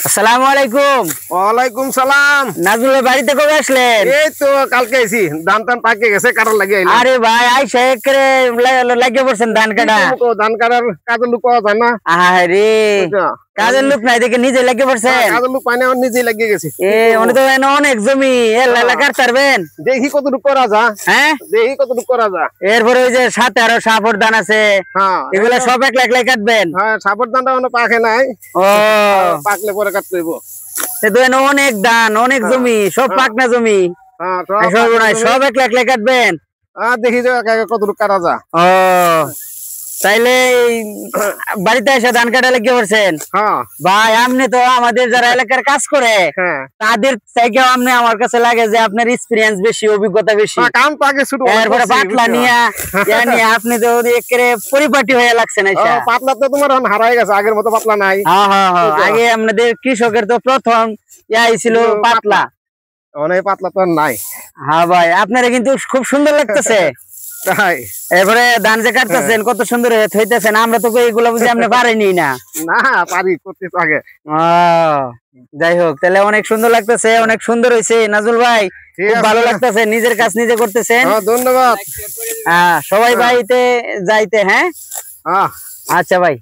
আসসালামু আলাইকুম। ওয়ালাইকুম সালাম। নাজমুলের বাড়িতে কবে আসলেন? এই তো কালকে এসি, ধান টান পাকে গেছে, কাটার লাগে আইলাম। আরে ভাই আইসা একরে লাগিয়ে পড়ছেন ধান কাটা। ধান কাটার কাজের লোক পাওয়া যায় না। আরে কাজের লোক নাই দেখে নিজে লাগিয়ে পড়ছেন। কাজের লোক পাই না, নিজেই লাগিয়ে গেছি। উনি তো অনেক জমি এলাকার তারবেন। দেখি কতটুকু করা যা। হ্যাঁ দেখি কতটুকু করা যা। এরপরে ওই যে সাথে আরো সাপর ধান আছে, এগুলা সব একলা একলাই কাটবেন? হ্যাঁ, সাপের ধানটা এখনো পাকে নাই। ও পাকলে পরে কাটতে হইব। অনেক ধান, অনেক জমি, সব পাকনা জমি। সব একলা একলাই কাটবেন? দেখি যে কতটুকু কাটা যা। ও তাইলে বাড়িতে এসে ধান কাটা লেগে পড়ছেন? ভাই আপনি তো আমাদের যারা এলাকার কাজ করে তাদের থেকে আপনি আমার কাছে লাগে যে আপনার এক্সপিরিয়েন্স বেশি, অভিজ্ঞতা বেশি। এরপরে পাতলা নিয়ে আপনি তো একেবারে পরিপাটি হয়ে লাগছেন। পাতলা তো তোমার হারাই গেছে, আগের মতো পাতলা নাই। আগে আপনাদের কৃষকের তো প্রথম ইয়াই ছিল পাতলা, অনেক পাতলা তো নাই। হ্যাঁ ভাই আপনারা কিন্তু খুব সুন্দর লাগতেছে। এরপরে ধান যে কাটতেছেন কত সুন্দর হইতেছেন, আমরা তো এইগুলো বুঝি আপনি পারেনি না। না পারি করতে আগে। যাই হোক, তাহলে অনেক সুন্দর লাগতেছে, অনেক সুন্দর হয়েছে নাজুল ভাই, খুব ভালো লাগতেছে। নিজের কাজ নিজে করতেছেন, ধন্যবাদ। সবাই বাড়িতে যাইতে। হ্যাঁ আচ্ছা ভাই।